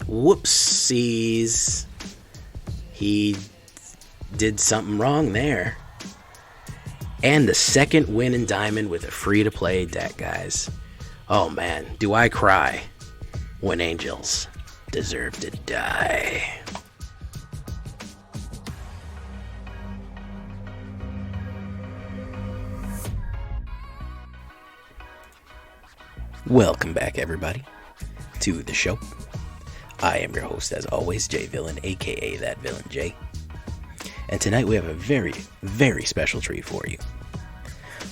Whoopsies. He did something wrong there. And the second win in Diamond with a free-to-play deck, guys. Oh man, do I cry when angels deserve to die. Welcome back, everybody, to the show. I am your host, as always, J Villain, aka That Villain J. And tonight we have a very, very special treat for you.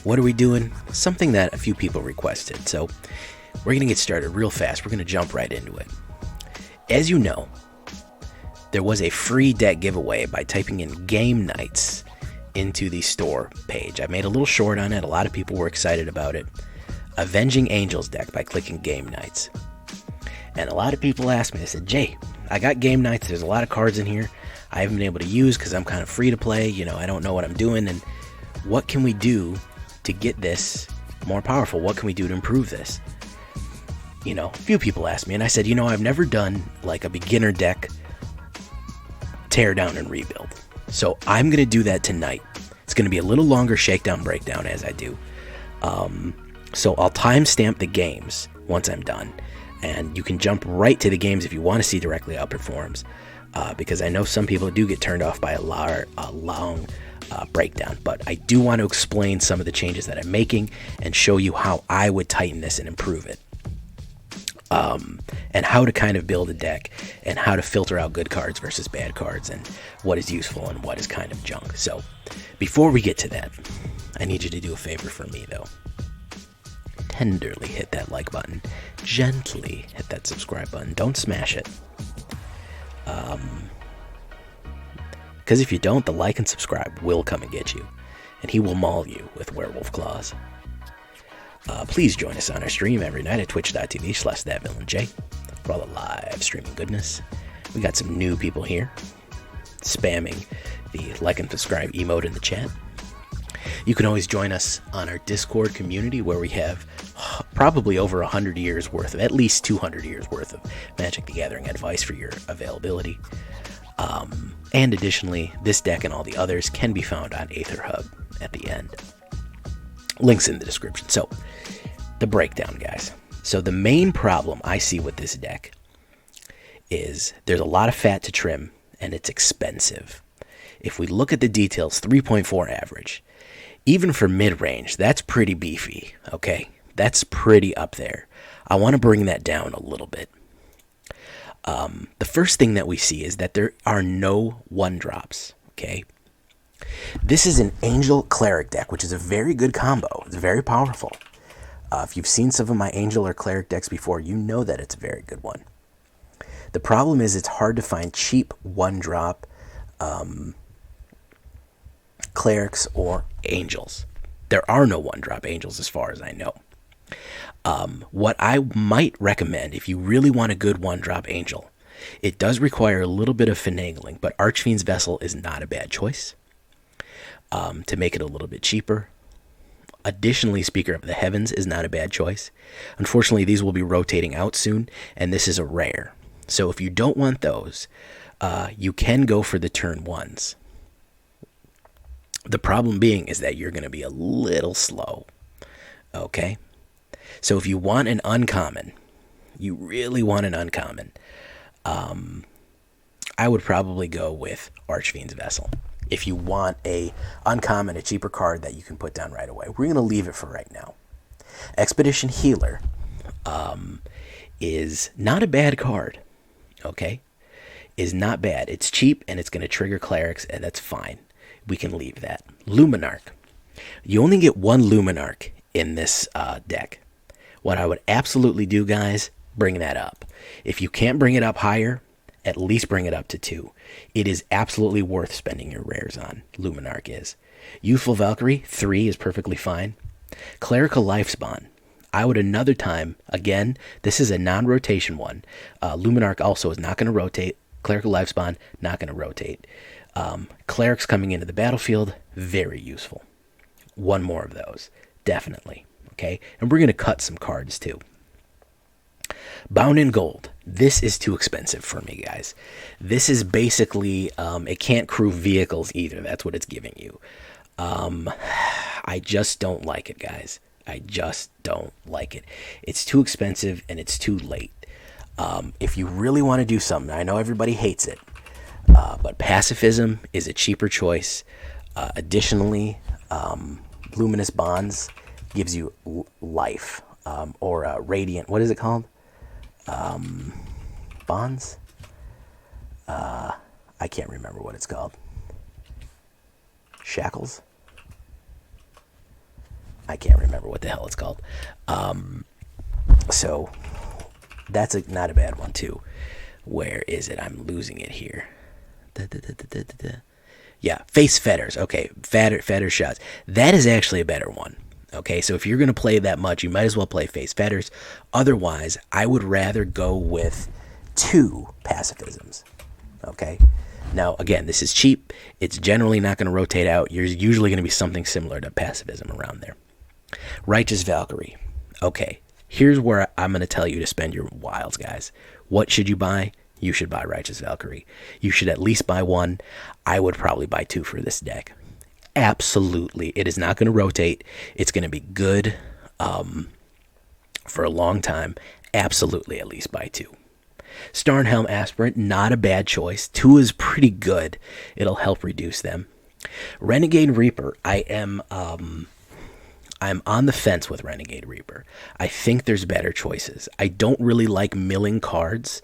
What are we doing? Something that a few people requested, so we're going to get started real fast. We're going to jump right into it. As you know, there was a free deck giveaway by typing in Game Nights into the store page. I made a little short on it. A lot of people were excited about it. Avenging Angels deck by clicking Game Nights. And a lot of people asked me, they said, Jay, I got Game Nights. There's a lot of cards in here I haven't been able to use because I'm kind of free to play. You know, I don't know what I'm doing. And what can we do to get this more powerful? What can we do to improve this? You know, a few people asked me, and I said, you know, I've never done like a beginner deck tear down and rebuild. So I'm going to do that tonight. It's going to be a little longer shakedown breakdown as I do. So I'll timestamp the games once I'm done, and you can jump right to the games if you want to see directly how it performs, because I know some people do get turned off by a long breakdown, but I do want to explain some of the changes that I'm making and show you how I would tighten this and improve it, and how to kind of build a deck and how to filter out good cards versus bad cards and what is useful and what is kind of junk. So before we get to that, I need you to do a favor for me though. Tenderly hit that like button. Gently hit that subscribe button. Don't smash it. Because if you don't, the like and subscribe will come and get you. And he will maul you with werewolf claws. Please join us on our stream every night at twitch.tv/thatvillainj for all the live streaming goodness. We got some new people here spamming the like and subscribe emote in the chat. You can always join us on our Discord community where we have probably over 100 years worth of, at least 200 years worth of Magic the Gathering advice for your availability. And additionally, this deck and all the others can be found on AetherHub at the end. Links in the description. So, the breakdown, guys. So the main problem I see with this deck is there's a lot of fat to trim and it's expensive. If we look at the details, 3.4 average. Even for mid-range, that's pretty beefy, okay? That's pretty up there. I want to bring that down a little bit. The first thing that we see is that there are no one-drops, okay? This is an Angel Cleric deck, which is a very good combo. It's very powerful. If you've seen some of my Angel or Cleric decks before, you know that it's a very good one. The problem is it's hard to find cheap one-drop Clerics or Angels. There are no one-drop Angels as far as I know. What I might recommend, if you really want a good one-drop Angel, it does require a little bit of finagling, but Archfiend's Vessel is not a bad choice to make it a little bit cheaper. Additionally, Speaker of the Heavens is not a bad choice. Unfortunately, these will be rotating out soon, and this is a rare. So if you don't want those, you can go for the turn ones. The problem being is that you're going to be a little slow, okay? So if you want an uncommon, you really want an uncommon, I would probably go with Archfiend's Vessel. If you want a uncommon, a cheaper card that you can put down right away. We're going to leave it for right now. Expedition Healer is not a bad card, okay? Is not bad. It's cheap and it's going to trigger Clerics, and that's fine. We can leave that. Luminarch. You only get one Luminarch in this deck. What I would absolutely do, guys, bring that up. If you can't bring it up higher, at least bring it up to 2. It is absolutely worth spending your rares on. Luminarch is. Youthful Valkyrie, 3 is perfectly fine. Clerical Lifespan. I would another time, again, this is a non-rotation one. Luminarch also is not going to rotate. Clerical Lifespan, not going to rotate. Clerics coming into the battlefield, very useful. One more of those, definitely. Okay, and we're going to cut some cards too. Bound in Gold. This is too expensive for me, guys. This is basically, it can't crew vehicles either. That's what it's giving you. I just don't like it, guys. I just don't like it. It's too expensive and it's too late. If you really want to do something, I know everybody hates it, but Pacifism is a cheaper choice. Additionally, Luminous Bonds gives you life, or Radiant. What is it called? Bonds? I can't remember what it's called. Shackles? I can't remember what the hell it's called. So that's not a bad one too. Where is it? I'm losing it here. Yeah, Face Fetters. Okay, Fetter Shots. That is actually a better one. Okay, so if you're going to play that much, you might as well play Face Fetters. Otherwise, I would rather go with 2 Pacifisms. Okay, now again, this is cheap. It's generally not going to rotate out. You're usually going to be something similar to Pacifism around there. Righteous Valkyrie. Okay, here's where I'm going to tell you to spend your wilds, guys. What should you buy? You should buy Righteous Valkyrie. You should at least buy 1. I would probably buy 2 for this deck. Absolutely. It is not going to rotate. It's going to be good for a long time. Absolutely, at least buy 2. Starnheim Aspirant, not a bad choice. 2 is pretty good. It'll help reduce them. Renegade Reaper, I'm on the fence with Renegade Reaper. I think there's better choices. I don't really like milling cards,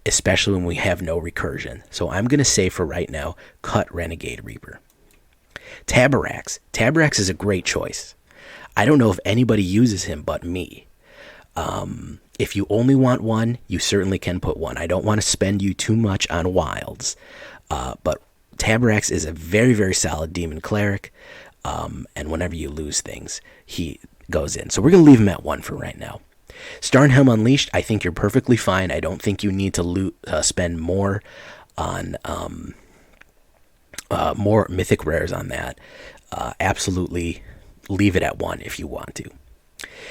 especially when we have no recursion. So I'm going to say for right now, cut Renegade Reaper. Taborax. Taborax is a great choice. I don't know if anybody uses him but me. If you only want 1, you certainly can put 1. I don't want to spend you too much on wilds. But Taborax is a very, very solid demon cleric. And whenever you lose things, he goes in. So we're going to leave him at 1 for right now. Starnheim Unleashed, I think you're perfectly fine. I don't think you need to spend more on more mythic rares on that. Absolutely leave it at 1 if you want to.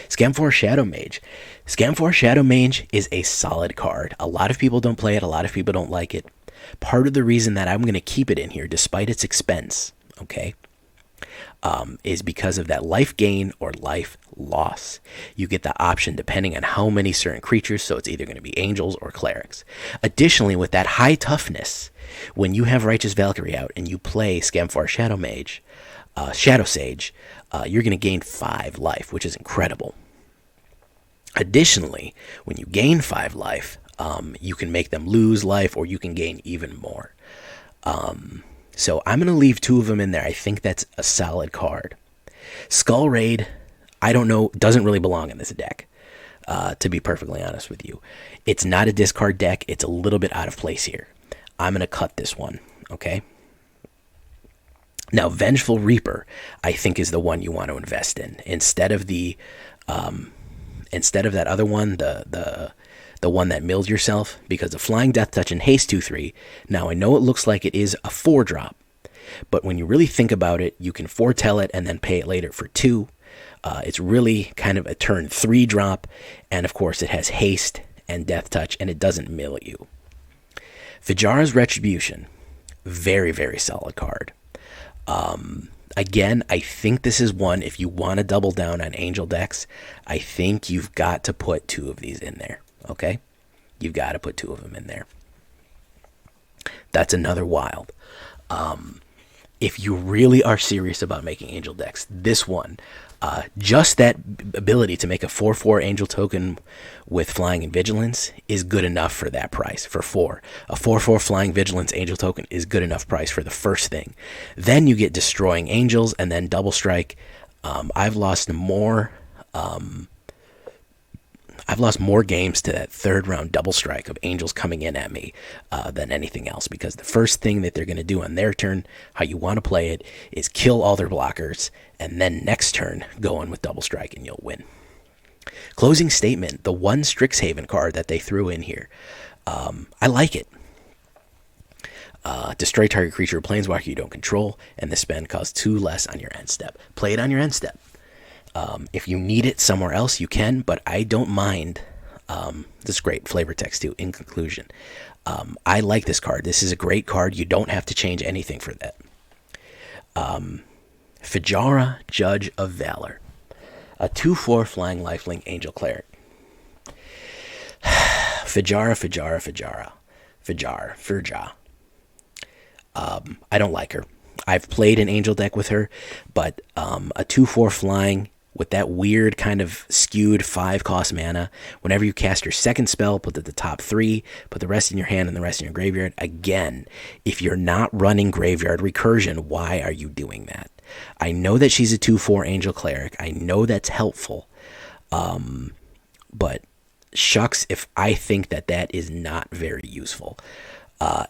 Skemfar Shadowsage. Skemfar Shadowsage is a solid card. A lot of people don't play it. A lot of people don't like it. Part of the reason that I'm going to keep it in here, despite its expense, okay, is because of that life gain or life loss. You get the option depending on how many certain creatures, so it's either going to be angels or clerics. Additionally, with that high toughness, when you have Righteous Valkyrie out and you play Skemfar Shadowsage, you're going to gain 5 life, which is incredible. Additionally, when you gain 5 life, you can make them lose life or you can gain even more. So I'm going to leave 2 of them in there. I think that's a solid card. Skull Raid, I don't know, doesn't really belong in this deck, to be perfectly honest with you. It's not a discard deck. It's a little bit out of place here. I'm going to cut this one, okay? Now, Vengeful Reaper, I think, is the one you want to invest in. Instead of that other one, the one that milled yourself, because of Flying Death Touch and Haste 2/3. Now, I know it looks like it is a 4-drop, but when you really think about it, you can foretell it and then pay it later for 2. It's really kind of a turn 3-drop, and of course it has Haste and Death Touch, and it doesn't mill you. Firja's Retribution, very, very solid card. Again, I think this is one, if you want to double down on angel decks, I think you've got to put 2 of these in there. Okay, you've got to put 2 of them in there. That's another wild. If you really are serious about making angel decks, this one, just that ability to make a 4/4 angel token with flying and vigilance is good enough for that price. For 4, a 4/4 flying vigilance angel token is good enough price for the first thing. Then you get destroying angels and then double strike. I've lost more games to that 3rd round double strike of angels coming in at me than anything else, because the first thing that they're going to do on their turn, how you want to play it, is kill all their blockers, and then next turn go in with double strike and you'll win. Closing Statement, the one Strixhaven card that they threw in here. I like it. Destroy target creature or planeswalker you don't control, and the spend costs 2 less on your end step. Play it on your end step. If you need it somewhere else, you can, but I don't mind This is great flavor text too. In conclusion, I like this card. This is a great card. You don't have to change anything for that. Firja, Judge of Valor, a 2/4 flying lifelink angel cleric. Firja. I don't like her. I've played an angel deck with her, but a 2/4 flying with that weird kind of skewed 5-cost mana. Whenever you cast your second spell, put the top 3, put the rest in your hand and the rest in your graveyard. Again, if you're not running graveyard recursion, why are you doing that? I know that she's a 2/4 angel cleric. I know that's helpful. But shucks if I think that that is not very useful.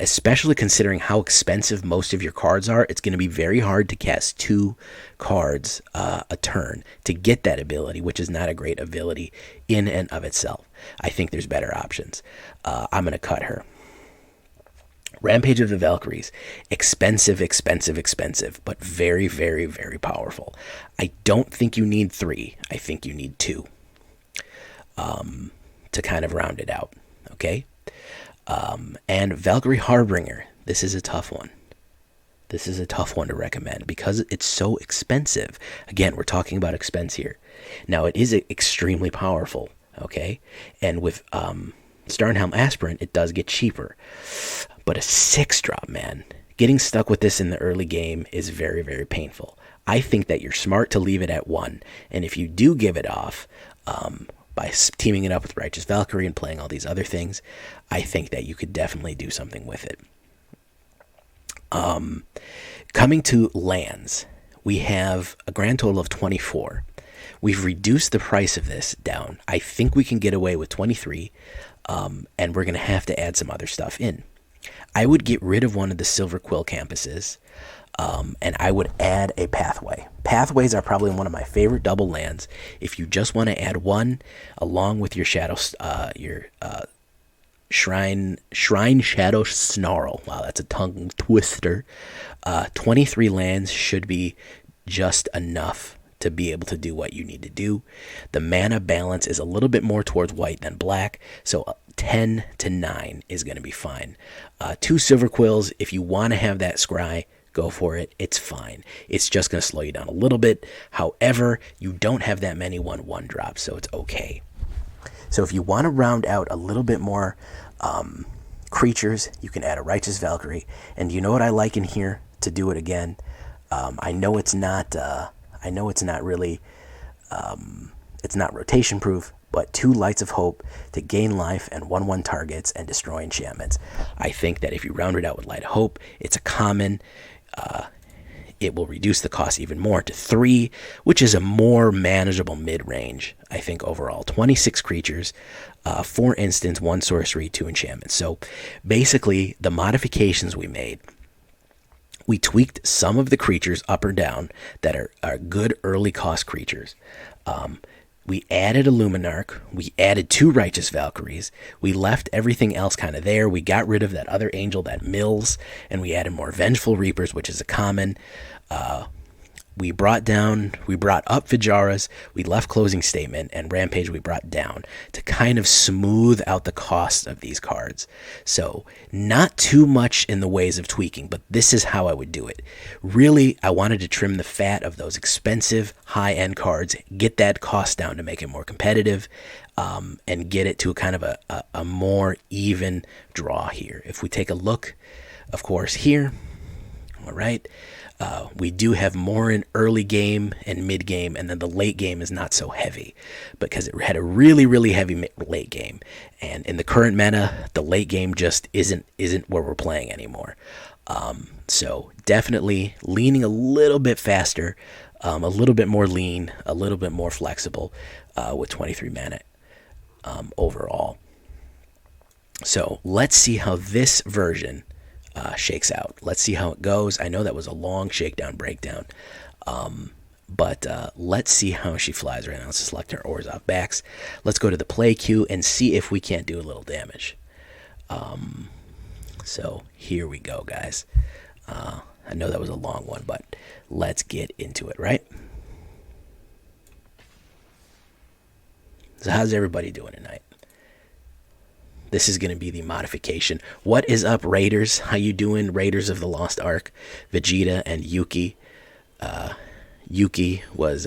Especially considering how expensive most of your cards are. It's going to be very hard to cast 2 cards a turn to get that ability, which is not a great ability in and of itself. I think there's better options. I'm going to cut her. Rampage of the Valkyries. Expensive, but very, very, very powerful. I don't think you need 3. I think you need 2 to kind of round it out. Okay? And Valkyrie Harbringer. This is a tough one. This is a tough one to recommend because it's so expensive. Again, we're talking about expense here. Now, it is extremely powerful, okay? And with Starnheim Aspirant, it does get cheaper. But a 6-drop, man. Getting stuck with this in the early game is very, very painful. I think that you're smart to leave it at 1. And if you do give it off, by teaming it up with Righteous Valkyrie and playing all these other things, I think that you could definitely do something with it. Coming to lands, we have a grand total of 24. We've reduced the price of this down. I think we can get away with 23, and we're going to have to add some other stuff in. I would get rid of one of the Silverquill Campuses, and I would add a Pathway. Pathways are probably one of my favorite double lands. If you just want to add one along with your Shineshadow Snarl. Wow, that's a tongue twister. 23 lands should be just enough to be able to do what you need to do. The mana balance is a little bit more towards white than black, so 10 to 9 is going to be fine. 2 Silverquills, if you want to have that scry, go for it. It's fine. It's just going to slow you down a little bit. However, you don't have that many 1/1 drops, so it's okay. So if you want to round out a little bit more creatures, you can add a Righteous Valkyrie. And you know what I like in here to do it again? I know it's not really, it's not rotation proof, but 2 Lights of Hope to gain life and 1/1 targets and destroy enchantments. I think that if you round it out with Light of Hope, it's a common. It will reduce the cost even more to 3, which is a more manageable mid-range, I think, overall. 26 creatures, 4 instants, 1 sorcery, 2 enchantments. So basically, the modifications we made, we tweaked some of the creatures up or down that are good early cost creatures. We added a Luminarch. We added 2 Righteous Valkyries. We left everything else kind of there. We got rid of that other angel that mills, and we added more Vengeful Reapers, which is a common. We brought up Firja's. We left Closing Statement, and Rampage we brought down to kind of smooth out the cost of these cards. So not too much in the ways of tweaking, but this is how I would do it. Really, I wanted to trim the fat of those expensive high-end cards, get that cost down to make it more competitive, and get it to kind of a more even draw here. If we take a look, of course, here, all right, we do have more in early game and mid game, and then the late game is not so heavy because it had a really, really heavy late game. And in the current meta, the late game just isn't where we're playing anymore. So definitely leaning a little bit faster, a little bit more lean, a little bit more flexible with 23 mana overall. So let's see how this version shakes out. Let's see how it goes. I know that was a long shakedown breakdown, but let's see how she flies right now. Let's select our Orzhov backs. Let's go to the play queue and see if we can't do a little damage. So here we go, guys. I know that was a long one, but let's get into it, right? So how's everybody doing tonight? This is going to be the modification. What is up, Raiders? How you doing, Raiders of the Lost Ark? Vegeta and Yuki. Yuki was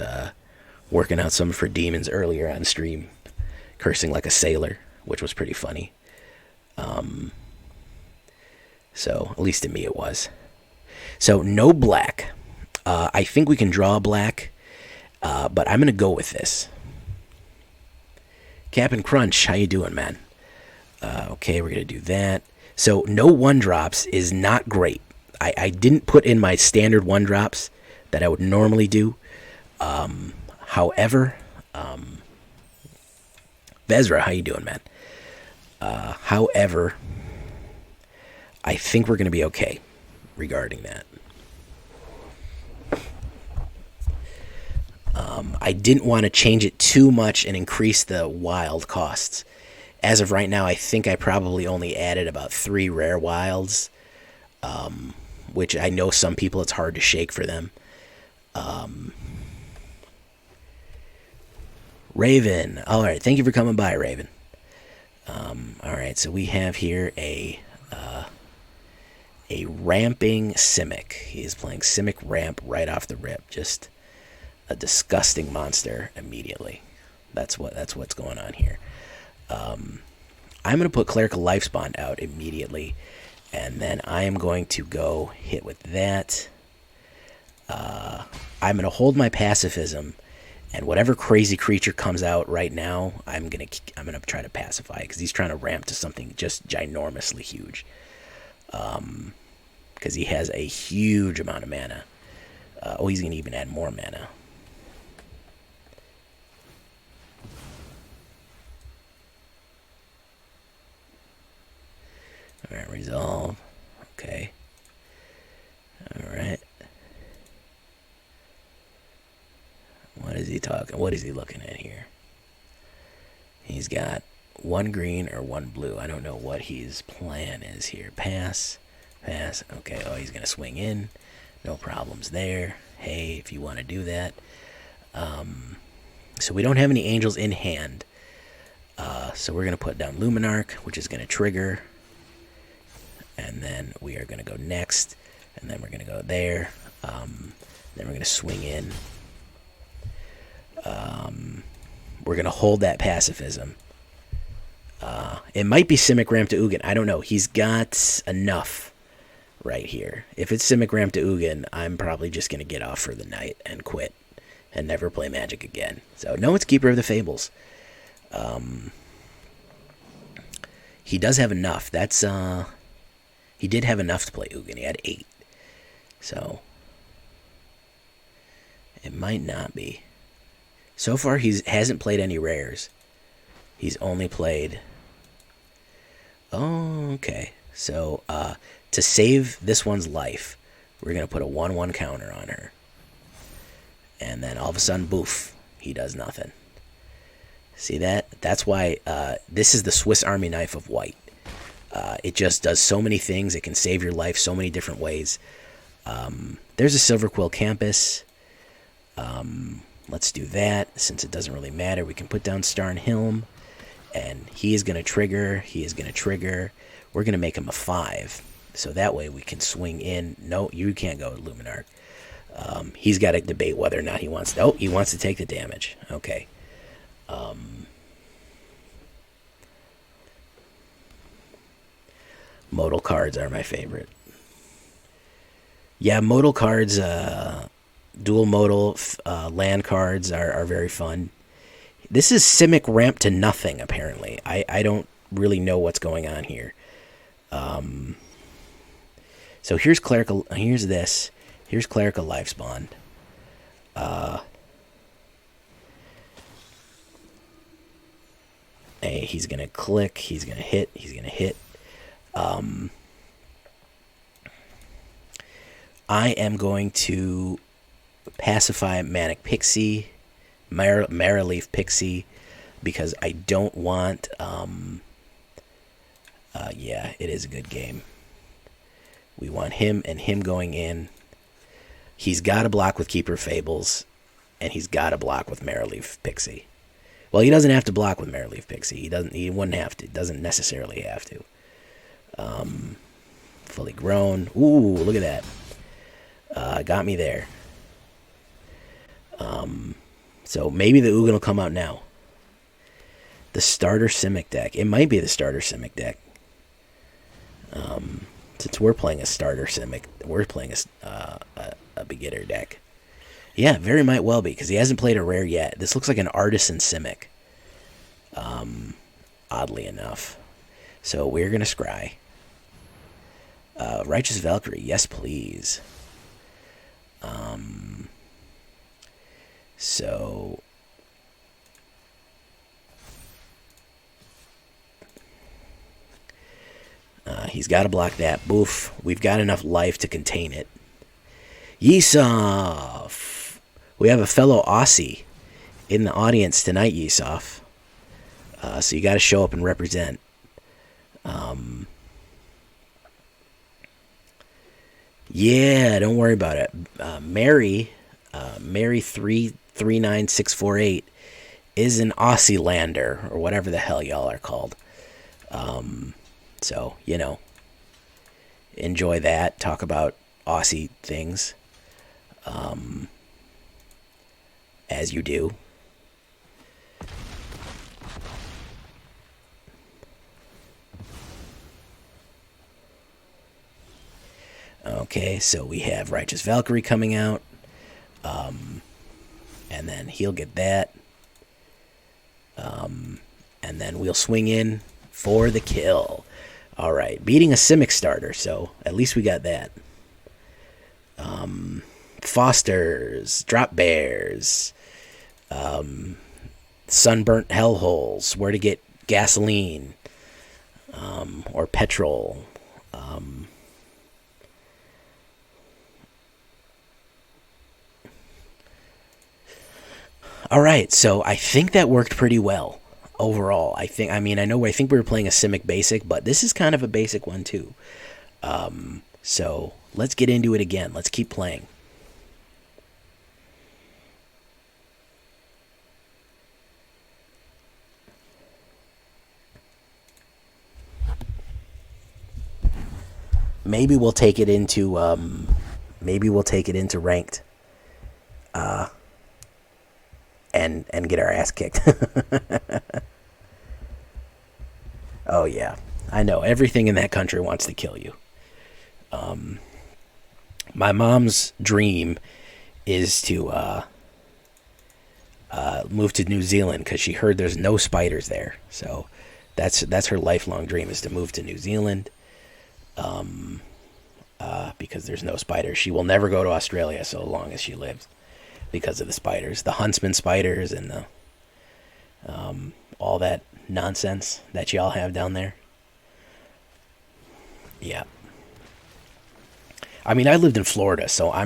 working out some of her demons earlier on stream, cursing like a sailor, which was pretty funny. So, at least to me it was. So, no black. I think we can draw black, but I'm going to go with this. Cap'n Crunch, how you doing, man? Okay, we're going to do that. So, no 1-drops is not great. I didn't put in my standard 1-drops that I would normally do. However, Vezra, how you doing, man? However, I think we're going to be okay regarding that. I didn't want to change it too much and increase the wild costs. As of right now, I think I probably only added about 3 rare wilds, which I know some people it's hard to shake for them. Raven, all right, thank you for coming by, Raven. All right, so we have here a ramping Simic. He is playing Simic Ramp right off the rip. Just a disgusting monster immediately. That's what's going on here. I'm going to put Clerical Lifespawn out immediately, and then I am going to go hit with that. I'm going to hold my Pacifism, and whatever crazy creature comes out right now, I'm gonna try to pacify, because he's trying to ramp to something just ginormously huge. Because he has a huge amount of mana. He's gonna even add more mana. All right, resolve. Okay. All right. What is he talking? What is he looking at here? He's got 1 green or 1 blue. I don't know what his plan is here. Pass. Pass. Okay. Oh, he's going to swing in. No problems there. Hey, if you want to do that. So we don't have any angels in hand. So we're going to put down Luminarch, which is going to trigger. And then we are going to go next. And then we're going to go there. Then we're going to swing in. We're going to hold that Pacifism. It might be Simic Ramp to Ugin. I don't know. He's got enough right here. If it's Simic Ramp to Ugin, I'm probably just going to get off for the night and quit and never play Magic again. So, no, it's Keeper of the Fables. He does have enough. That's, he did have enough to play Ugin. He had 8. So, it might not be. So far, he hasn't played any rares. He's only played... Oh, okay. So, to save this one's life, we're going to put a 1/1 counter on her. And then all of a sudden, boof, he does nothing. See that? That's why this is the Swiss Army knife of white. It just does so many things. It can save your life so many different ways. There's a Silverquill Campus. Let's do that. Since it doesn't really matter, we can put down Starnheim, and he is going to trigger. He is going to trigger. We're going to make him a 5, so that way we can swing in. No, you can't go with Luminarch. He's got to debate whether or not he wants to. Oh, he wants to take the damage. Okay. Modal cards are my favorite. Yeah, modal cards... dual modal land cards are very fun. This is Simic Ramp to nothing, apparently. I don't really know what's going on here. So here's Clerical. Here's this. Here's Clerical Lifespawn. Hey, he's gonna click. He's gonna hit. He's gonna hit. I am going to pacify Manic Pixie, Maraleaf Pixie, because I don't want, yeah, it is a good game. We want him and him going in. He's got to block with Keeper Fables, and he's got to block with Maraleaf Pixie. Well, he doesn't have to block with Marrowleaf Pixie. He wouldn't have to. Doesn't necessarily have to. Fully grown. Ooh, look at that. Got me there. So maybe the Ugin will come out now. The starter Simic deck. It might be the starter Simic deck. Since we're playing a starter Simic, we're playing a beginner deck. Yeah, very might well be, because he hasn't played a rare yet. This looks like an Artisan Simic. Oddly enough. So we're going to scry. Righteous Valkyrie, yes please. So... he's got to block that. Boof. We've got enough life to contain it. Yesaf! We have a fellow Aussie in the audience tonight, Yesaf. So you got to show up and represent. Yeah, don't worry about it. Mary 339648 is an Aussie lander, or whatever the hell y'all are called. So, you know, enjoy that. Talk about Aussie things. As you do. Okay, so we have Righteous Valkyrie coming out. And then he'll get that. And then we'll swing in for the kill. Alright, beating a Simic starter, so at least we got that. Fosters, Drop Bears, Sunburnt Hellholes, where to get gasoline, or petrol. Alright, so I think that worked pretty well. Overall, I think we were playing a Simic basic, but this is kind of a basic one too. So let's get into it again. Let's keep playing. Maybe we'll take it into ranked. And get our ass kicked. Oh yeah, I know everything in that country wants to kill you. My mom's dream is to move to New Zealand because she heard there's no spiders there. So that's her lifelong dream, is to move to New Zealand. Because there's no spiders. She will never go to Australia so long as she lives, because of the spiders, the huntsman spiders, and the all that nonsense that y'all have down there. Yeah. I mean, I lived in Florida, so I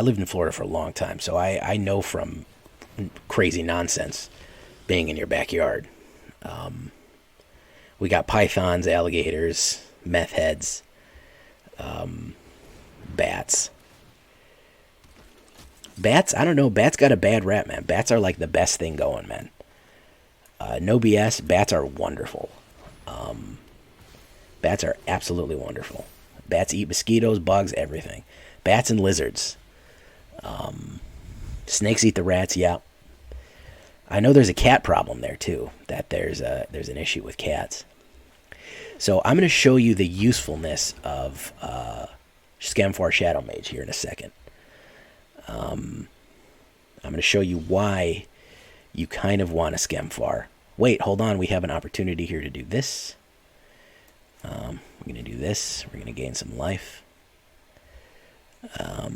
lived in Florida for a long time, so I know from crazy nonsense being in your backyard. We got pythons, alligators, meth heads, bats. Bats, I don't know. Bats got a bad rap, man. Bats are like the best thing going, man. No BS. Bats are wonderful. Bats are absolutely wonderful. Bats eat mosquitoes, bugs, everything. Bats and lizards. Snakes eat the rats. Yeah. I know there's a cat problem there too. That there's an issue with cats. So I'm going to show you the usefulness of Skemfar Shadowsage here in a second. I'm going to show you why you kind of want a Skemfar. Wait, hold on. We have an opportunity here to do this. We're going to do this. We're going to gain some life. All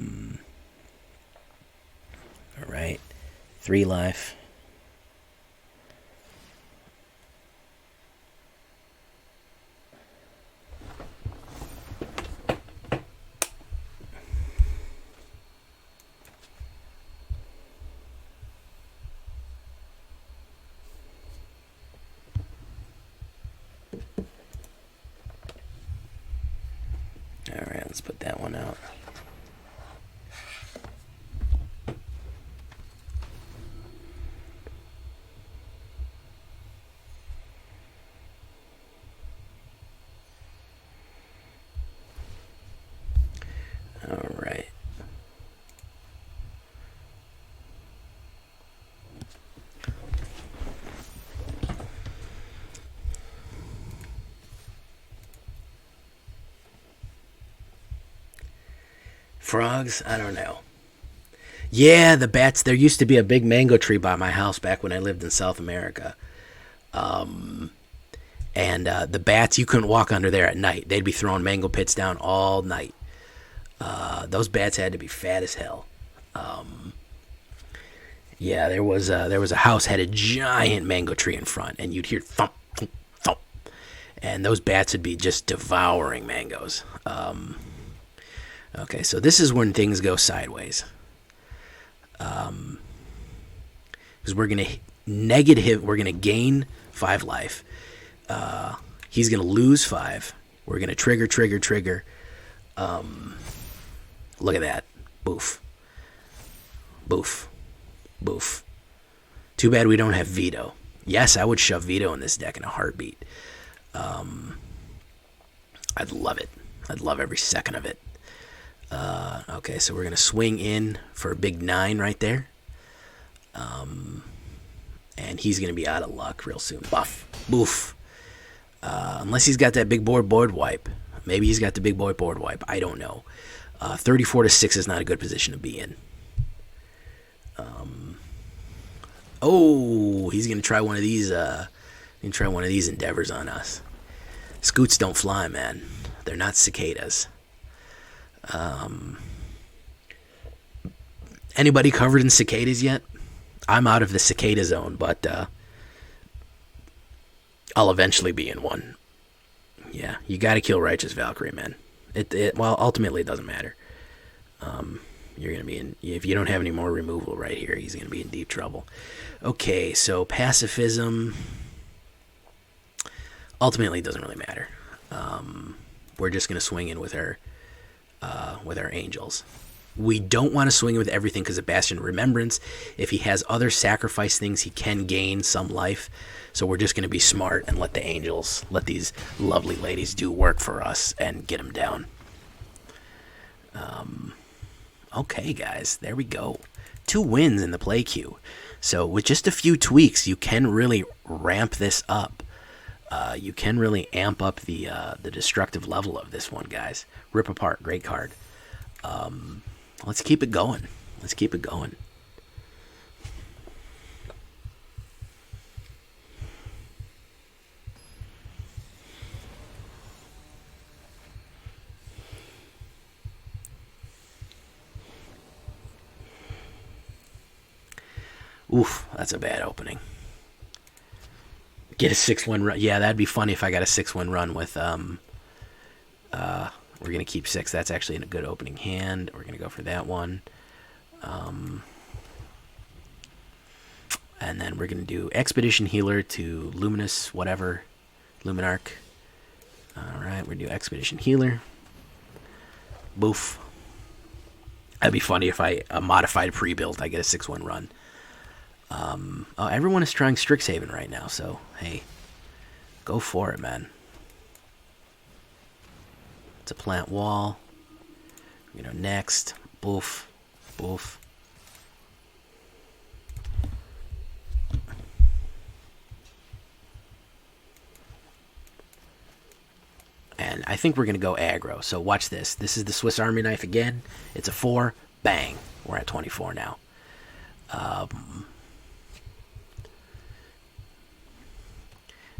right. 3 life. Alright, let's put that one out. Frogs? I don't know. Yeah, the bats. There used to be a big mango tree by my house back when I lived in South America. And the bats, you couldn't walk under there at night. They'd be throwing mango pits down all night. Those bats had to be fat as hell. Yeah, there was a house had a giant mango tree in front, and you'd hear thump, thump, thump, and those bats would be just devouring mangoes. Okay, so this is when things go sideways. Because we're gonna gain 5 life. He's gonna lose 5. We're gonna trigger. Look at that. Boof. Too bad we don't have Veto. Yes, I would shove Veto in this deck in a heartbeat. I'd love it. I'd love every second of it. Okay, so we're going to swing in for a big 9 right there. And he's going to be out of luck real soon. Buff. Boof. Unless he's got that big board wipe. Maybe he's got the big boy board wipe. I don't know. 34-6 is not a good position to be in. Oh, he's going to try one of these endeavors on us. Scoots don't fly, man. They're not cicadas. Anybody covered in cicadas yet? I'm out of the cicada zone, but I'll eventually be in one. Yeah, you got to kill Righteous Valkyrie, man. Well, ultimately it doesn't matter. You're going to be in, if you don't have any more removal right here, he's going to be in deep trouble. Okay, so Pacifism ultimately doesn't really matter. We're just going to swing in with our angels. We don't want to swing in with everything because of Bastion of Remembrance. If he has other sacrifice things, he can gain some life. So we're just going to be smart and let the angels, let these lovely ladies do work for us and get them down. Okay, guys, there we go. 2 wins in the play queue. So with just a few tweaks, you can really ramp this up. You can really amp up the destructive level of this one, guys. Rip Apart, great card. Let's keep it going. Oof, that's a bad opening. Get a 6-win run. Yeah, that'd be funny if I got a 6-win run with, we're going to keep 6. That's actually a good opening hand. We're going to go for that one. And then we're going to do Expedition Healer to Luminous, whatever. Luminarch. Alright, we're going to do Expedition Healer. Boof. That'd be funny if I modified pre-build, I get a 6-win run. Everyone is trying Strixhaven right now, so hey, go for it, man. It's a plant wall. Next. Boof. And I think we're going to go aggro. So watch this. This is the Swiss Army knife again. It's a 4. Bang. We're at 24 now.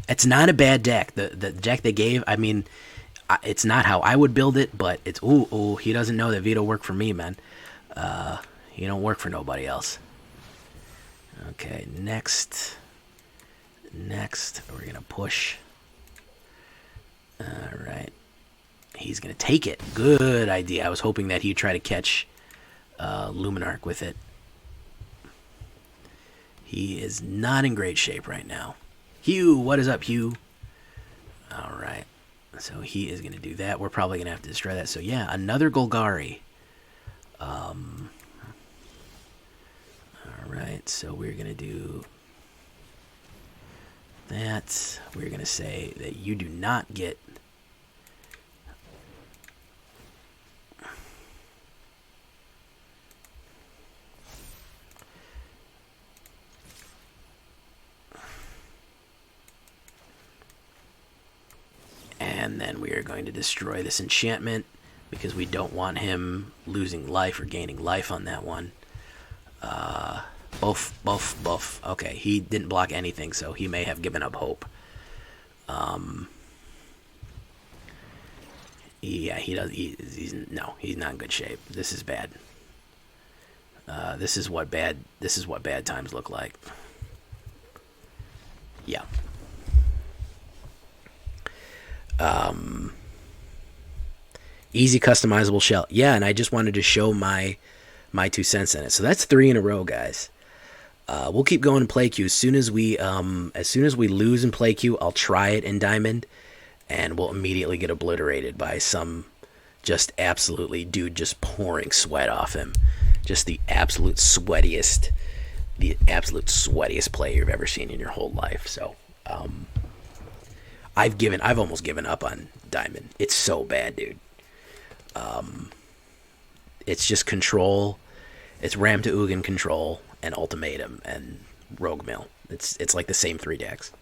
It's not a bad deck. The deck they gave, I mean, it's not how I would build it, but it's, ooh, he doesn't know that Veto worked for me, man. He don't work for nobody else. Okay, next, we're going to push. Alright. He's going to take it. Good idea. I was hoping that he'd try to catch Luminarch with it. He is not in great shape right now. Hugh, what is up, Hugh? Alright. So he is going to do that. We're probably going to have to destroy that. So yeah, another Golgari. Alright, so we're going to do that. We're going to say that you do not get... And then we are going to destroy this enchantment because we don't want him losing life or gaining life on that one. Both. Okay, he didn't block anything, so he may have given up hope. Yeah, he does. He's not in good shape. This is bad. This is what bad times look like. Yeah. Easy customizable shell. Yeah, and I just wanted to show my 2 cents in it. So that's 3 in a row, guys. We'll keep going in play queue. As soon as we lose in play queue, I'll try it in diamond, and we'll immediately get obliterated by some just absolutely dude just pouring sweat off him. Just the absolute sweatiest player you've ever seen in your whole life. So I've almost given up on diamond. It's so bad, dude. It's just control. It's Ram to Ugin control and ultimatum and rogue mill. It's like the same 3 decks.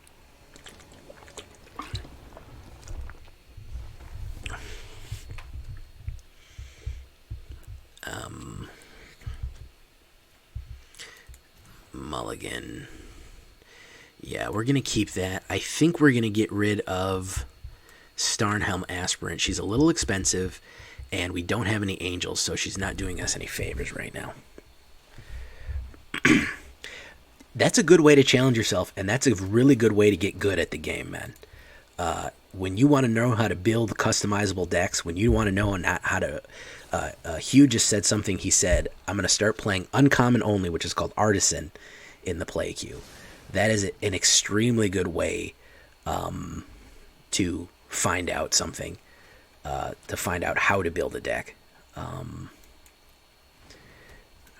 Mulligan. Yeah, we're gonna keep that. I think we're gonna get rid of Starnheim Aspirant. She's a little expensive, and we don't have any angels, so she's not doing us any favors right now. That's a good way to challenge yourself, and that's a really good way to get good at the game, man. When you want to know how to build customizable decks, when you want to know how to... Hugh just said something. He said, I'm going to start playing Uncommon only, which is called Artisan, in the play queue. That is an extremely good way to find out something, to find out how to build a deck. All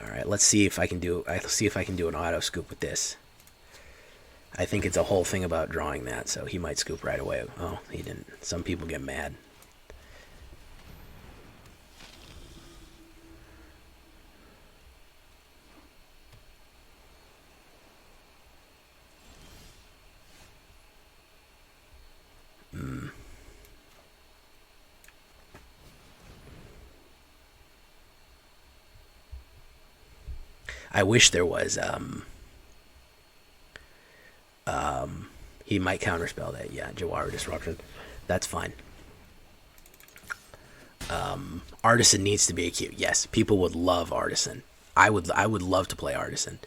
right, let's see if I can do an auto scoop with this. I think it's a whole thing about drawing that, so he might scoop right away. Oh, he didn't. Some people get mad. I wish there was, he might counterspell that. Yeah, Jawara Disruption. That's fine. Artisan needs to be a queue. Yes, people would love Artisan. I would love to play Artisan.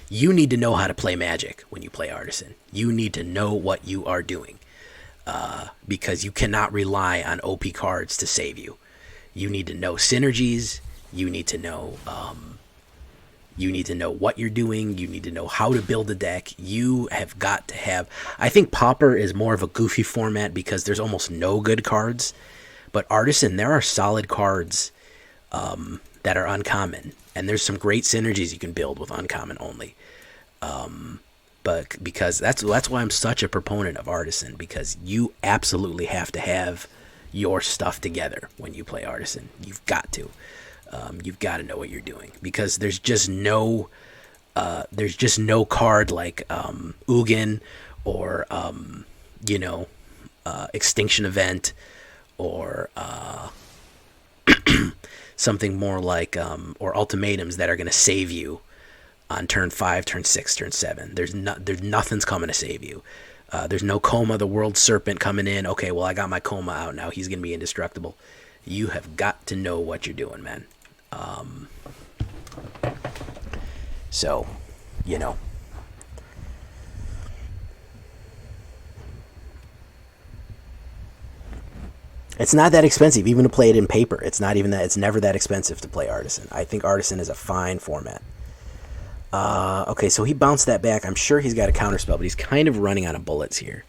You need to know how to play Magic when you play Artisan. You need to know what you are doing. Because you cannot rely on OP cards to save you. You need to know synergies. You need to know what you're doing. You need to know how to build a deck. You have got to have... I think Pauper is more of a goofy format because there's almost no good cards. But Artisan, there are solid cards that are uncommon. And there's some great synergies you can build with uncommon only. But because that's why I'm such a proponent of Artisan. Because you absolutely have to have your stuff together when you play Artisan. You've got to. You've got to know what you're doing because there's just no card like Ugin or Extinction Event or something more like or ultimatums that are going to save you on turn 5, turn 6, turn 7. There's nothing's coming to save you. There's no Coma, the World Serpent coming in. Okay, well I got my Coma out now. He's going to be indestructible. You have got to know what you're doing, man. So, it's not that expensive even to play it in paper. It's never that expensive to play Artisan. I think Artisan is a fine format. Okay, so he bounced that back. I'm sure he's got a counterspell, but he's kind of running out of bullets here.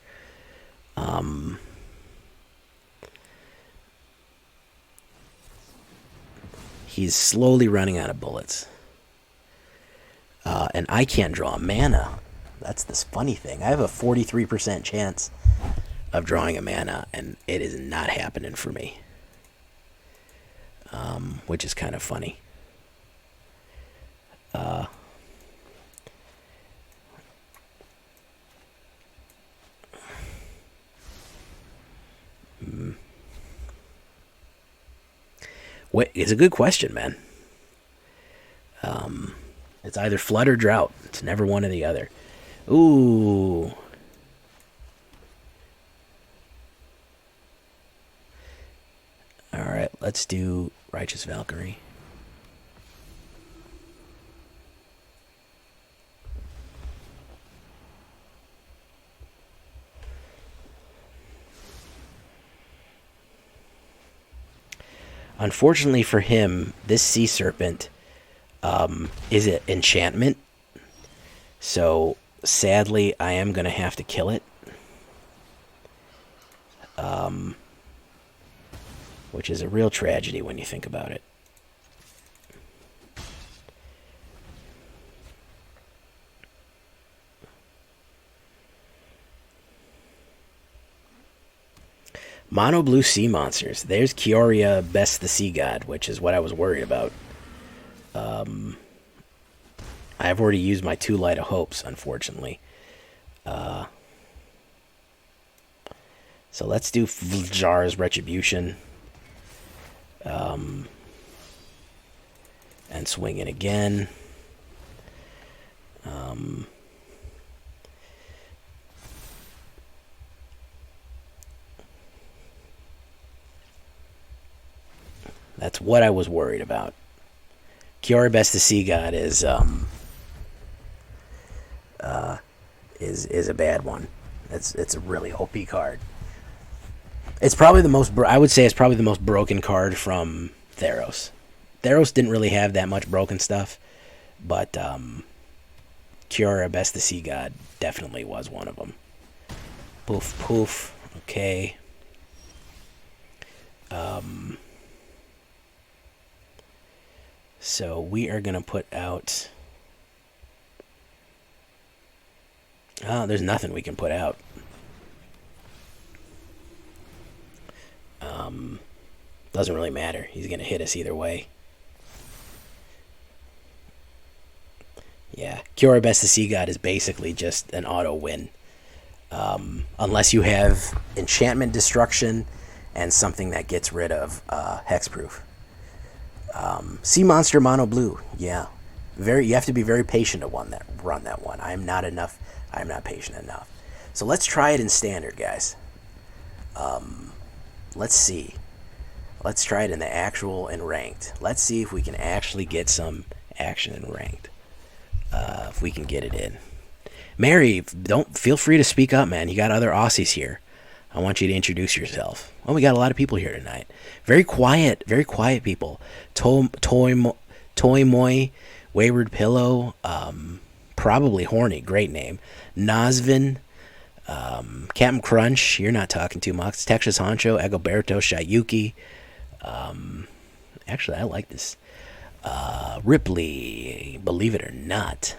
He's slowly running out of bullets. And I can't draw mana. That's this funny thing. I have a 43% chance of drawing a mana, and it is not happening for me. Which is kind of funny. It's a good question, man. It's either flood or drought. It's never one or the other. Ooh. Alright, let's do Righteous Valkyrie. Unfortunately for him, this Sea Serpent is an enchantment. So, sadly, I am going to have to kill it. Which is a real tragedy when you think about it. Mono blue sea monsters. There's Kioria, Best the Sea God, which is what I was worried about. I've already used my 2 Light of Hopes, unfortunately. So let's do Vljar's Retribution. And swing it again. That's what I was worried about. Kiora Best to See God is a bad one. It's a really OP card. It's probably the most. I would say it's probably the most broken card from Theros. Theros didn't really have that much broken stuff, but Kiora Best to See God definitely was one of them. Poof poof. Okay. So we are going to put out... Oh, there's nothing we can put out. Doesn't really matter. He's going to hit us either way. Yeah, Kiora Best to See God is basically just an auto win. Unless you have Enchantment Destruction and something that gets rid of Hexproof. Sea Monster Mono Blue, yeah. You have to be very patient to run that one. I'm not patient enough. So let's try it in Standard, guys. Let's see. Let's try it in the actual and Ranked. Let's see if we can actually get some action in Ranked. If we can get it in. Mary, feel free to speak up, man. You got other Aussies here. I want you to introduce yourself. Oh, we got a lot of people here tonight. Very quiet people. Toy Moy, Wayward Pillow, probably Horny, great name. Nazvin, Captain Crunch, you're not talking too much. Texas Honcho, Egoberto, Shayuki. Actually, I like this. Ripley, believe it or not.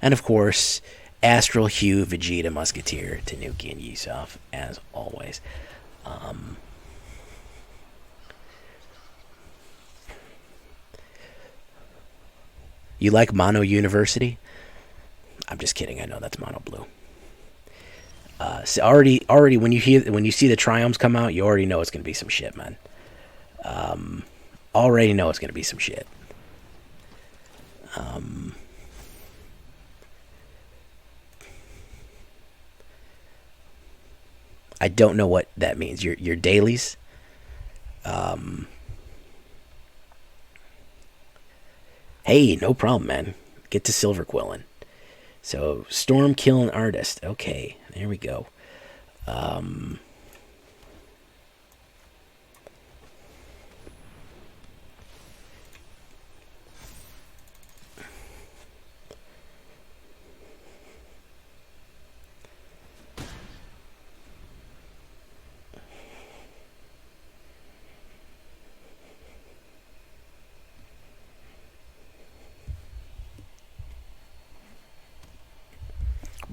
And of course, Astral, Hugh, Vegeta, Musketeer, Tanuki, and Yusuf, as always. You like Mono University? I'm just kidding. I know that's Mono Blue. So already, when you see the Triumphs come out, you already know it's gonna be some shit, man. Already know it's gonna be some shit. I don't know what that means. Your dailies. Hey, no problem, man. Get to Silverquilling. So, Storm Killing Artist. Okay, there we go.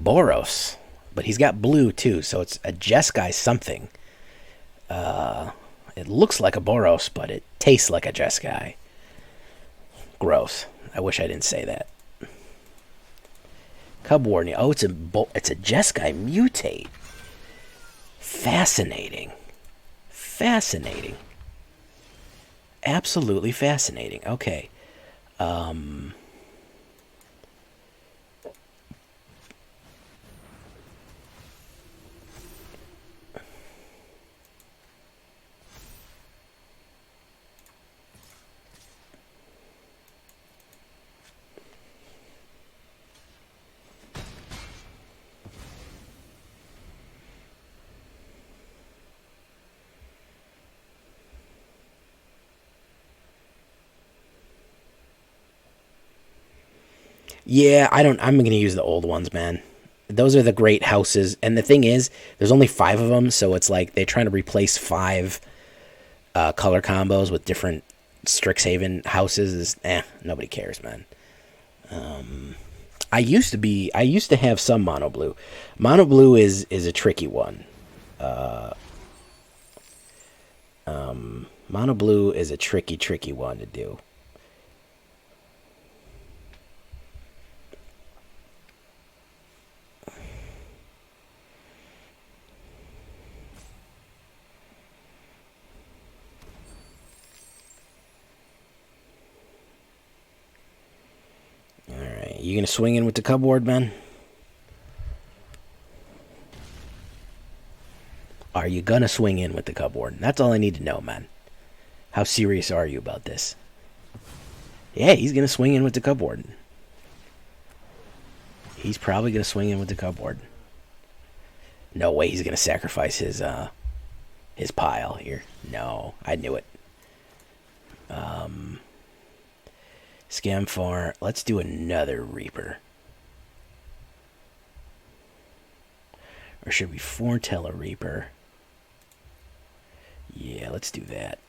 Boros, but he's got blue too, so it's a Jeskai something. It looks like a Boros, but it tastes like a Jeskai. Gross. I wish I didn't say that. Cub Warden. Oh, it's a Jeskai mutate. Fascinating. Absolutely fascinating. Okay. Yeah, I'm going to use the old ones, man. Those are the great houses. And the thing is, there's only 5 of them, so it's like they're trying to replace 5 color combos with different Strixhaven houses. Nobody cares, man. I used to have some mono blue. Mono blue is a tricky one. Mono blue is a tricky one to do. Alright, you gonna swing in with the cupboard, man? Are you gonna swing in with the cupboard? That's all I need to know, man. How serious are you about this? Yeah, he's gonna swing in with the cupboard. He's probably gonna swing in with the cupboard. No way he's gonna sacrifice his pile here. No, I knew it. Skemfar. Let's do another Reaper. Or should we foretell a Reaper? Yeah, let's do that.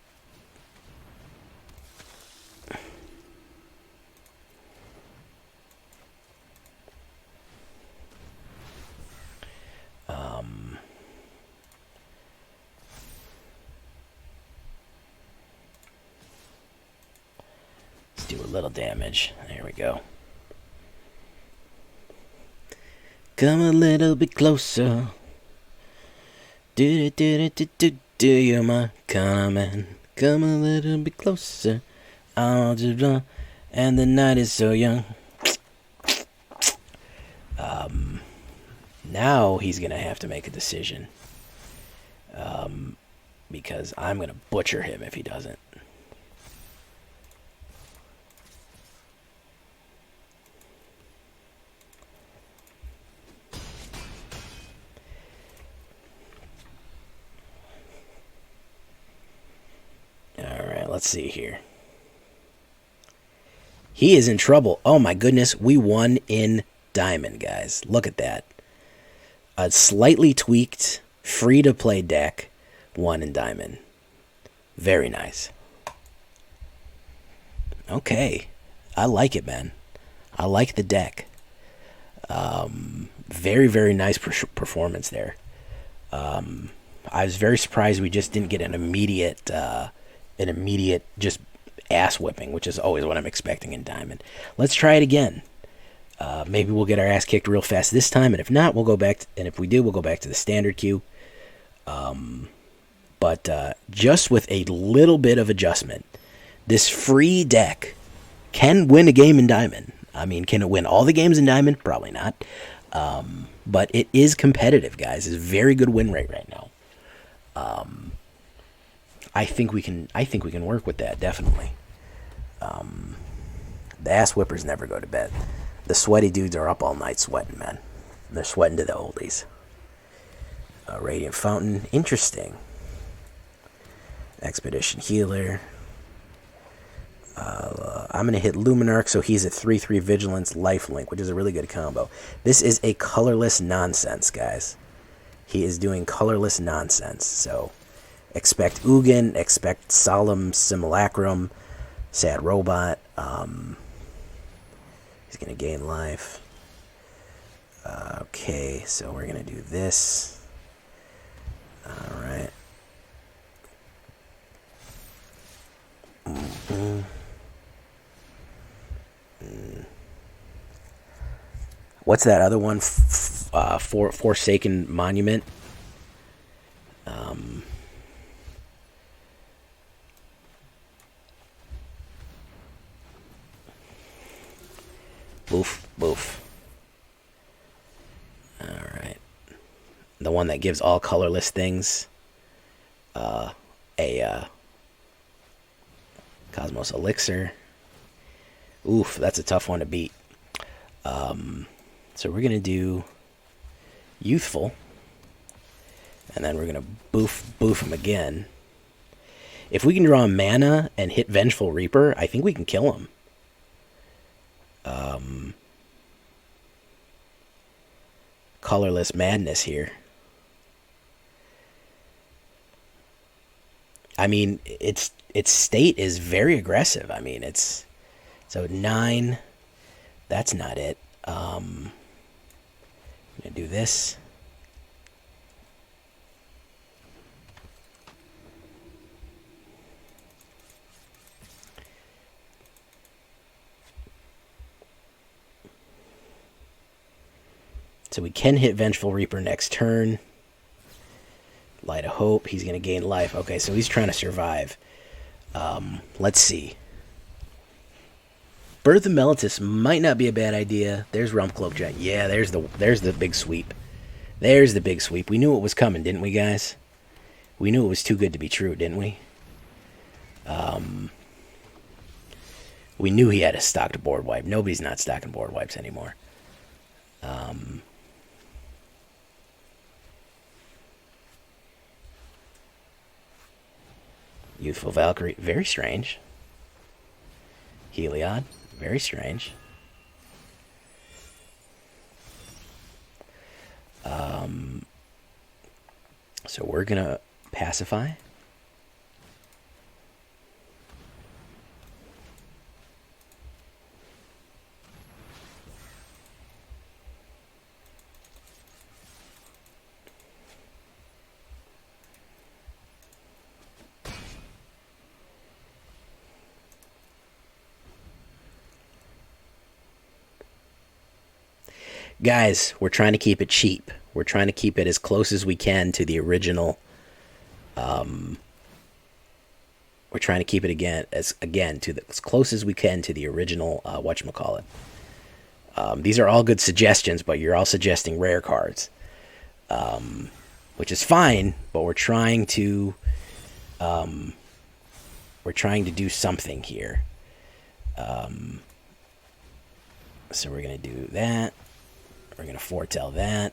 Let's do a little damage. There we go. Come a little bit closer. Do you my comment? Come a little bit closer. I'll just run, and the night is so young. Now he's gonna have to make a decision. Because I'm gonna butcher him if he doesn't. Alright, let's see here. He is in trouble. Oh my goodness, we won in Diamond, guys. Look at that. A slightly tweaked, free-to-play deck won in Diamond. Very nice. Okay. I like it, man. I like the deck. Very, very nice performance there. I was very surprised we just didn't get an immediate just ass whipping, which is always what I'm expecting in Diamond. Let's try it again. Maybe we'll get our ass kicked real fast this time, and if not, we'll go back. And if we do, we'll go back to the standard queue. But just with a little bit of adjustment, this free deck can win a game in Diamond. I mean, can it win all the games in Diamond? Probably not. But it is competitive, guys. It's a very good win rate right now. I think we can work with that, definitely. The ass whippers never go to bed. The sweaty dudes are up all night sweating, man. They're sweating to the oldies. Radiant Fountain, interesting. Expedition Healer. I'm going to hit Luminarch, so he's at 3/3 Vigilance Lifelink, which is a really good combo. This is a colorless nonsense, guys. He is doing colorless nonsense, so expect Ugin, expect Solemn Simulacrum, Sad Robot. He's going to gain life. Okay, so we're going to do this. Alright. What's that other one? Forsaken Monument. Boof, boof. Alright. The one that gives all colorless things a Cosmos Elixir. Oof, that's a tough one to beat. So we're going to do Youthful. And then we're going to boof him again. If we can draw mana and hit Vengeful Reaper, I think we can kill him. Colorless madness here. I mean, its state is very aggressive. I mean, it's... So 9, that's not it. I'm going to do this. So we can hit Vengeful Reaper next turn. Light of Hope. He's going to gain life. Okay, so he's trying to survive. Let's see. Birth of Meletis might not be a bad idea. There's Realm Cloak Giant. Yeah, there's the big sweep. There's the big sweep. We knew it was coming, didn't we, guys? We knew it was too good to be true, didn't we? We knew he had a stocked board wipe. Nobody's not stocking board wipes anymore. Youthful Valkyrie, very strange. Heliod, very strange. So we're gonna pacify. Guys, we're trying to keep it cheap. We're trying to keep it as close as we can to the original. We're trying to keep it as close as we can to the original. Whatchamacallit. These are all good suggestions, but you're all suggesting rare cards, which is fine. But we're trying to do something here. So we're gonna do that. We're going to foretell that.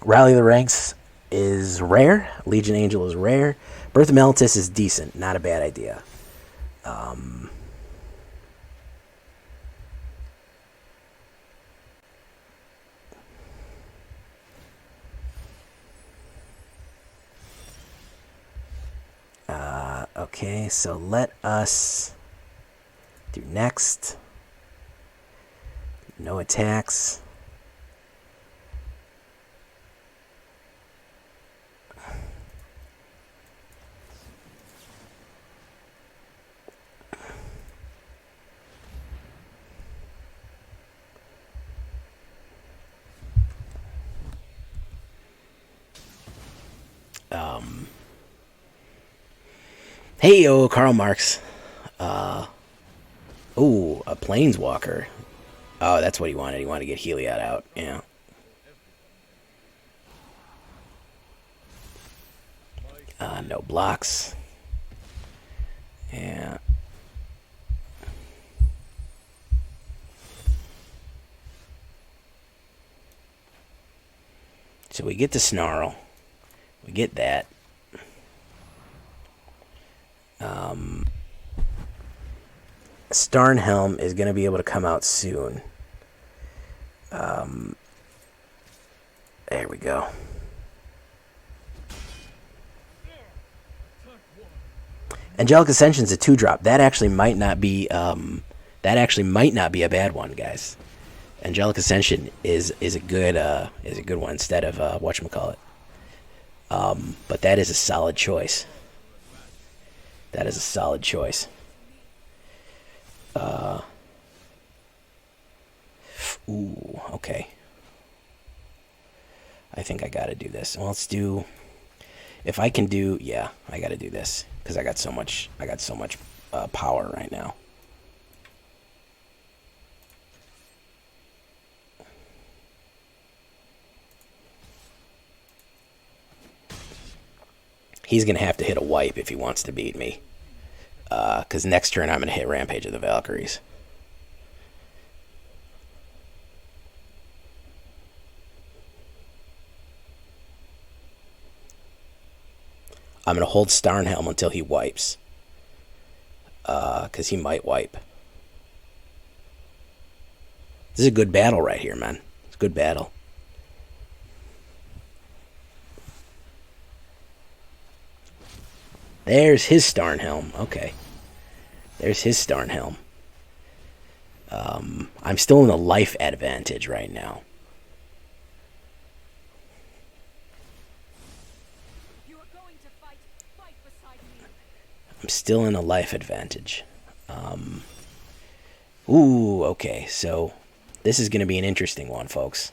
Rally the Ranks is rare. Legion Angel is rare. Birth of Meletis is decent. Not a bad idea. Okay, so let us do next. No attacks. Hey, yo, Karl Marx. Ooh, a Planeswalker. Oh, that's what he wanted. He wanted to get Heliod out. Yeah. No blocks. Yeah. So we get the Snarl. We get that. Starnhelm is going to be able to come out soon. There we go. Angelic Ascension's a 2-drop. That actually might not be a bad one, guys. Angelic Ascension is a good one instead of whatchamacallit. But that is a solid choice. That is a solid choice. Ooh, okay. I think I gotta do this. Well, let's do. If I can do, yeah, I gotta do this because I got so much power right now. He's going to have to hit a wipe if he wants to beat me. Because next turn I'm going to hit Rampage of the Valkyries. I'm going to hold Starnhelm until he wipes. Because he might wipe. This is a good battle right here, man. It's a good battle. There's his Starnhelm. Okay. There's his Starnhelm. I'm still in a life advantage right now. I'm still in a life advantage. Ooh, okay. So this is going to be an interesting one, folks.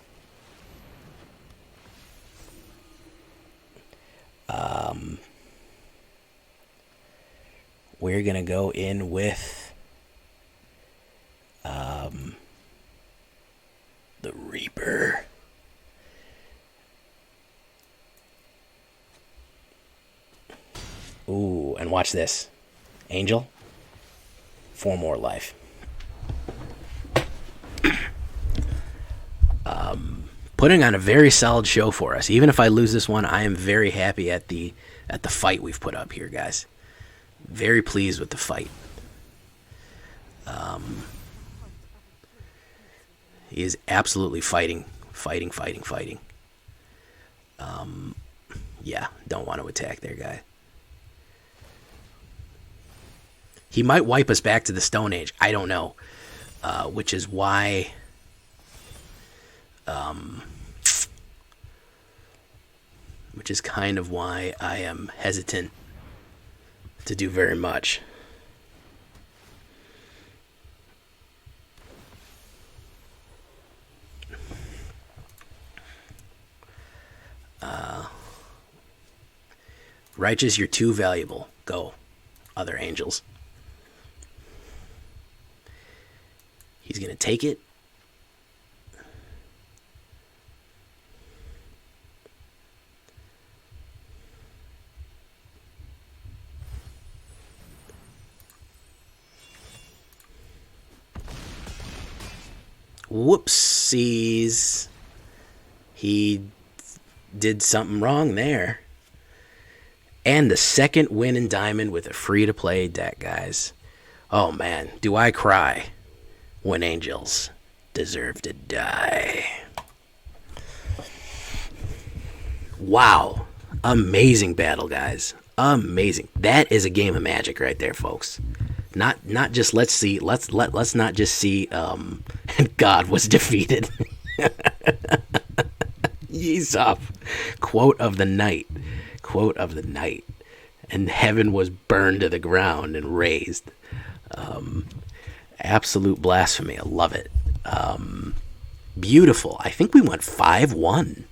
We're going to go in with the Reaper. Ooh, and watch this. Angel. 4 more life. Putting on a very solid show for us. Even if I lose this one, I am very happy at the fight we've put up here, guys. Very pleased with the fight. He is absolutely fighting. Yeah, don't want to attack there, guy. He might wipe us back to the Stone Age. I don't know. Which is why... which is kind of why I am hesitant to do very much. Righteous, you're too valuable. Go, other angels. He's going to take it. Whoopsies. He did something wrong there. And the second win in Diamond with a free-to-play deck, guys. Oh, man. Do I cry when angels deserve to die. Wow. Amazing battle, guys. Amazing. That is a game of Magic right there, folks. Not just let's not just see God was defeated. Yesop. Quote of the night. Quote of the night. And heaven was burned to the ground and raised. Absolute blasphemy. I love it. Beautiful. I think we went 5-1.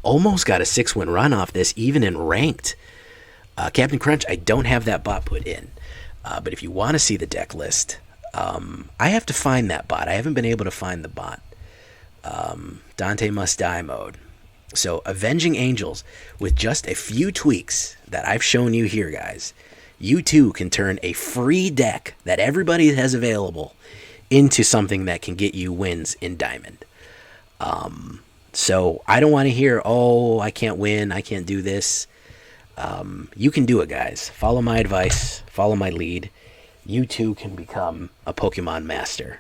Almost got a 6-win run off this, even in ranked. Captain Crunch, I don't have that bot put in. But if you want to see the deck list, I have to find that bot. I haven't been able to find the bot. Dante Must Die mode. So, Avenging Angels, with just a few tweaks that I've shown you here, guys, you too can turn a free deck that everybody has available into something that can get you wins in Diamond. So, I don't want to hear, oh, I can't win, I can't do this. You can do it, guys. Follow my advice. Follow my lead. You too can become a Pokemon master.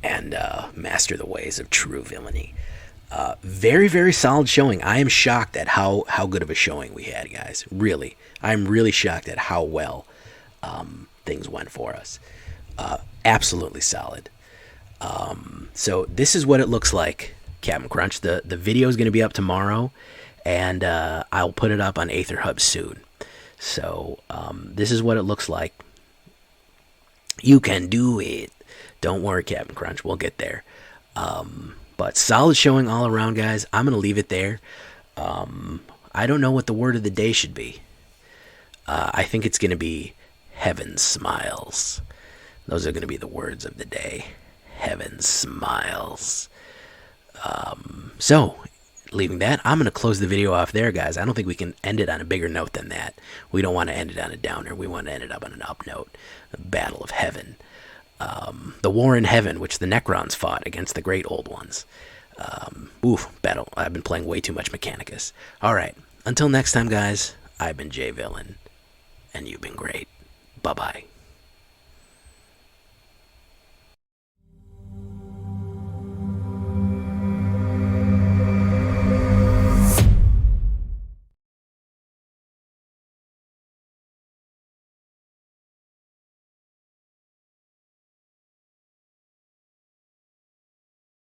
And master the ways of true villainy. Very, very solid showing. I am shocked at how good of a showing we had, guys. Really. I'm really shocked at how well things went for us. Absolutely solid. So this is what it looks like, Captain Crunch. The video is going to be up tomorrow, and I'll put it up on AetherHub soon. So this is what it looks like. You can do it. Don't worry, Captain Crunch. We'll get there. But solid showing all around, guys. I'm going to leave it there. I don't know what the word of the day should be. I think it's going to be Heaven Smiles. Those are going to be the words of the day. Heaven Smiles. So, leaving that, I'm going to close the video off there, guys. I don't think we can end it on a bigger note than that. We don't want to end it on a downer. We want to end it up on an up note. The Battle of Heaven. The War in Heaven, which the Necrons fought against the Great Old Ones. Battle. I've been playing way too much Mechanicus. Alright, until next time, guys, I've been J Villain, and you've been great. Bye-bye.